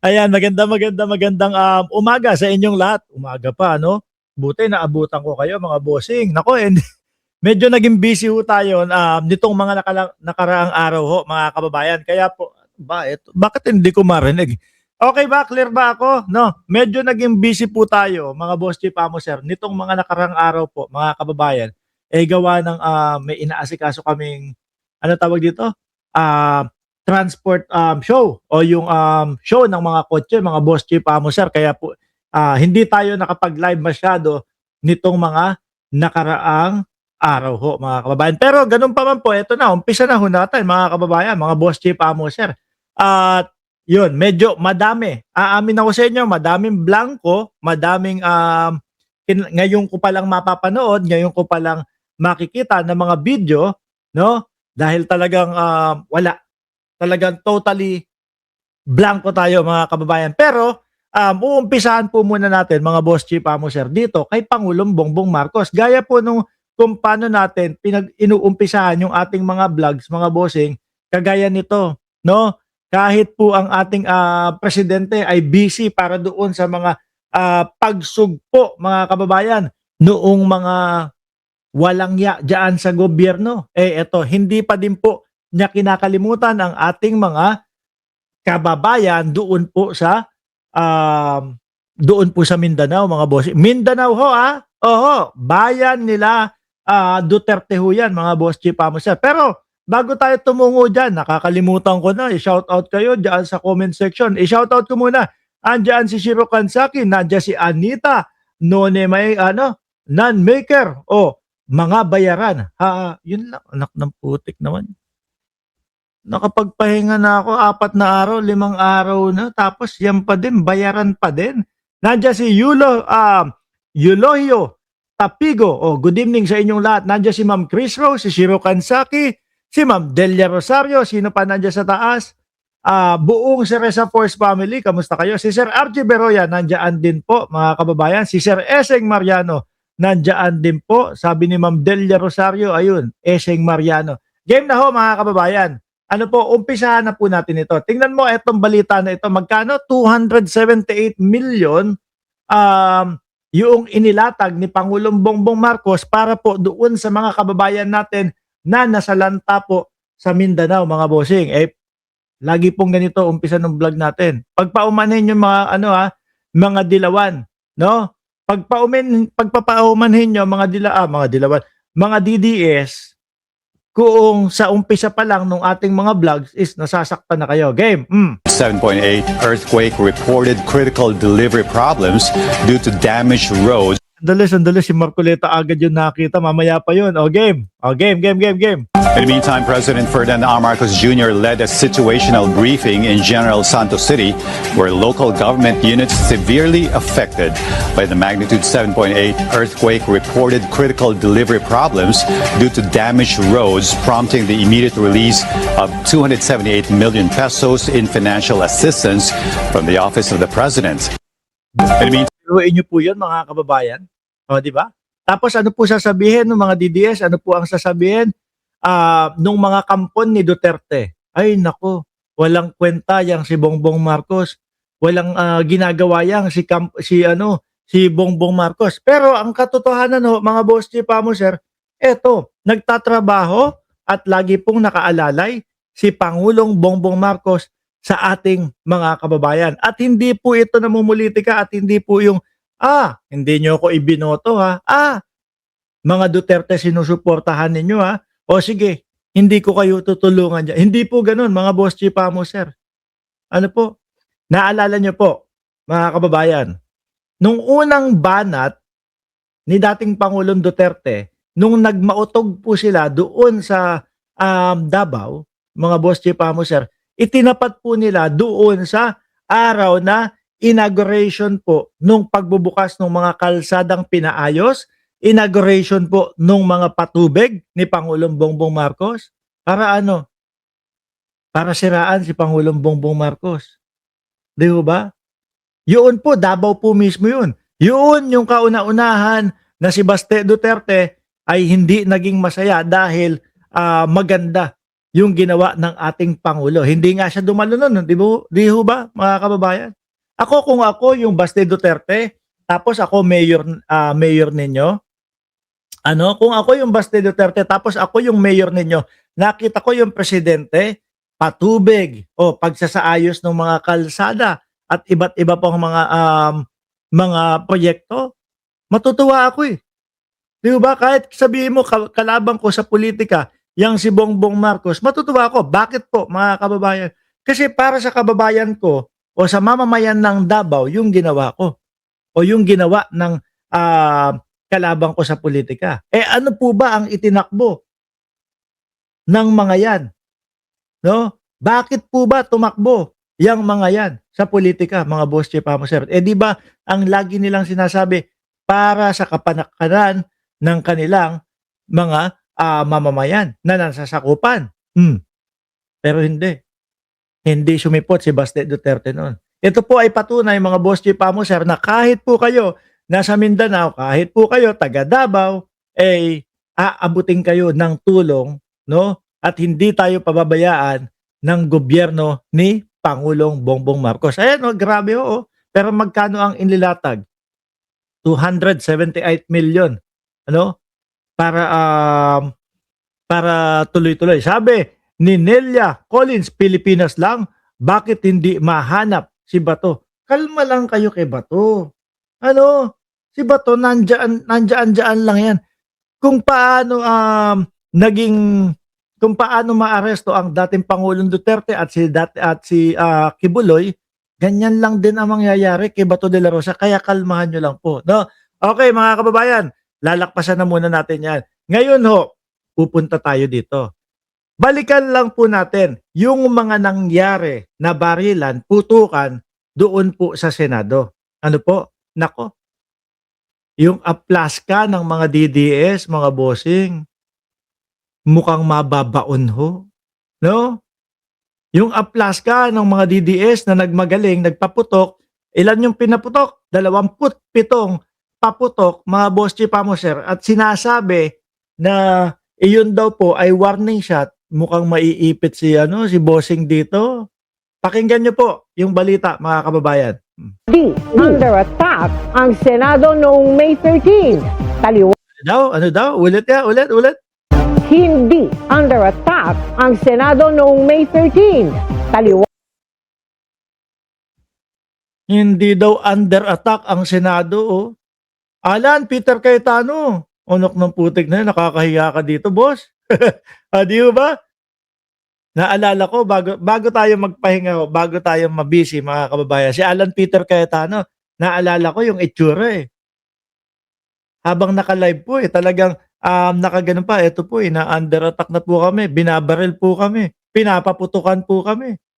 Ayan, magandang umaga sa inyong lahat. Umaga pa, no? Buti naabutan ko kayo, mga bossing. Nako, medyo naging busy ho tayo nitong mga nakaraang araw ho, mga kababayan. Kaya po, bakit hindi ko marinig? Okay ba? Clear ba ako? No, medyo naging busy po tayo, mga boss chief amo sir, nitong mga nakaraang araw po, mga kababayan. Gawa ng may inaasikaso kaming, ano tawag dito? Ah, transport show o yung show ng mga kotse, mga boss chief amo sir. Kaya po hindi tayo nakapag-live masyado nitong mga nakaraang araw ho, mga kababayan. Pero ganun pa man po, eto na, umpisa na ho natin, mga kababayan, mga boss chief amo sir. At yun, medyo madami. Aamin ako sa inyo, madaming blanco, madaming ngayon ko palang mapapanood, ngayon ko palang makikita ng mga video, no? Dahil talagang wala, talagang totally blanco tayo, mga kababayan. Pero uumpisahan po muna natin, mga boss chief amo sir, dito kay Pangulong Bongbong Marcos. Gaya po nung kung paano natin inuumpisahan yung ating mga vlogs, mga bossing, kagaya nito, no? Kahit po ang ating presidente ay busy para doon sa mga pagsugpo, mga kababayan, noong mga walang ya diyan sa gobyerno. Eto, hindi pa din po niya kinakalimutan ang ating mga kababayan doon po sa Mindanao, mga boss. Mindanao ho, oho, bayan nila Duterte ho yan, mga boss chief amo sir. Pero bago tayo tumungo dyan, nakakalimutan ko na, i-shoutout kayo dyan sa comment section. I-shoutout ko muna, andyan si Shiro Kansaki, nandiyan si Anita, None may, non-maker, mga bayaran. Yun lang, anak ng putik naman. Nakapagpahinga na ako 4 na araw, 5 araw na, tapos yan pa din, bayaran pa din. Nandiyan si Eulogio Tapigo. Good evening sa inyong lahat. Nandiyan si Ma'am Chris Rose, si Shiro Kansaki, si Ma'am Delia Rosario, sino pa nandiyan sa taas? Buong Cereza Force family, kamusta kayo? Si Sir RG Beroya, nandiyan din po, mga kababayan. Si Sir Eseng Mariano, nandiyan din po. Sabi ni Ma'am Delia Rosario, ayun, Eseng Mariano. Game na ho, mga kababayan. Ano po, umpisahan na po natin ito. Tingnan mo itong balita na ito. Magkano? 278 million yung inilatag ni Pangulong Bongbong Marcos para po doon sa mga kababayan natin na nasalanta po sa Mindanao, mga bossing. Lagi pong ganito umpisa ng vlog natin. Pagpaumanhin yung mga mga dilawan, no? Pagpapaumanhin nyo mga dilawan, mga DDS, kung sa umpisa pa lang nung ating mga vlogs is nasasaktan na kayo. Game. 7.8 earthquake reported critical delivery problems due to damaged roads. Sandali, si Marcoleta agad yun nakita. Mamaya pa yun. Game. Game. In the meantime, President Ferdinand R. Marcos Jr. led a situational briefing in General Santos City, where local government units severely affected by the magnitude 7.8 earthquake reported critical delivery problems due to damaged roads, prompting the immediate release of 278 million pesos in financial assistance from the Office of the President. In the meantime, Turuin nyo po yun, mga kababayan. Di ba? Tapos ano po sasabihin ng mga DDS? Ano po ang sasabihin nung mga kampon ni Duterte? Ay nako, walang kwenta yang si Bongbong Marcos. Walang ginagawa yang si Bongbong Marcos. Pero ang katotohanan mga boss chief amo sir, eto, nagtatrabaho at lagi pong nakaalalay si Pangulong Bongbong Marcos sa ating mga kababayan. At hindi po ito namumulitika at hindi po yung hindi nyo ako ibinoto mga Duterte sinusuportahan ninyo o sige, hindi ko kayo tutulungan dyan. Hindi po ganun, mga boss chief amo sir. Ano po? Naalala nyo po, mga kababayan, nung unang banat ni dating Pangulong Duterte, nung nagmautog po sila doon sa Davao, mga boss chief amo sir, itinapat po nila doon sa araw na inauguration po nung pagbubukas ng mga kalsadang pinaayos, inauguration po nung mga patubig ni Pangulong Bongbong Marcos. Para ano? Para siraan si Pangulong Bongbong Marcos. Di ba? Yun po, Davao po mismo yun. Yun yung kauna-unahan na si Baste Duterte ay hindi naging masaya dahil maganda yung ginawa ng ating Pangulo. Hindi nga siya dumalo nun, di ho ba, mga kababayan? Ako, kung ako yung Baste Duterte, tapos ako mayor ninyo, kung ako yung Baste Duterte, tapos ako yung mayor ninyo, nakita ko yung presidente, patubig o pagsasaayos ng mga kalsada at iba't iba pang mga proyekto, matutuwa ako eh. Di ba? Kahit sabihin mo kalabang ko sa politika, yang si Bongbong Marcos, matutuwa ako. Bakit po, mga kababayan? Kasi para sa kababayan ko o sa mamamayan ng Davao, yung ginawa ko o yung ginawa ng kalabang ko sa politika. Ano po ba ang itinakbo ng mga yan? No? Bakit po ba tumakbo yang mga yan sa politika, mga boss chief sir? Di ba ang lagi nilang sinasabi para sa kapanakanan ng kanilang mga mamamayan na nasasakupan. Pero hindi. Hindi sumipot si Baste Duterte noon. Ito po ay patunay, mga boss chief sir, na kahit po kayo nasa Mindanao, kahit po kayo taga Davao, aabutin kayo ng tulong, no? At hindi tayo pababayaan ng gobyerno ni Pangulong Bongbong Marcos. Ayan, grabe ho. Pero magkano ang inlilatag? 278 million. Para tuloy-tuloy. Sabi ni Nelia Collins, Pilipinas lang, bakit hindi mahanap si Bato? Kalma lang kayo kay Bato. Si Bato nandiyan lang yan. Kung paano kung paano maaresto ang dating Pangulong Duterte at si Kibuloy, ganyan lang din ang mangyayari kay Bato de la Rosa. Kaya kalmahan nyo lang po. No? Okay, mga kababayan, lalakpasan na muna natin yan. Ngayon ho, pupunta tayo dito. Balikan lang po natin yung mga nangyari na barilan, putukan doon po sa Senado. Ano po? Nako, yung aplaska ng mga DDS, mga bossing, mukhang mababaon ho. No? Yung aplaska ng mga DDS na nagmagaling, nagpaputok, ilan yung pinaputok? 27 paputok, mga boss chief sir. At sinasabi na iyon daw po ay warning shot. Mukhang maiipit si bossing dito. Pakinggan nyo po yung balita, mga kababayan. Under attack ang Senado noong May 13. Ano daw? Ulit. Hindi under attack ang Senado noong May 13. Hindi daw under attack ang Senado. Oh. Alan, Peter Cayetano. Unok ng putik na yun, nakakahiya ka dito, boss. Di ba? Naalala ko, bago tayo magpahinga, bago tayo mabisi, mga kababayan, si Alan Peter Cayetano, naalala ko yung itsura eh. Habang naka-live po talagang nakaganon pa, ito po na under attack na po kami, binabaril po kami, pinapaputukan po kami.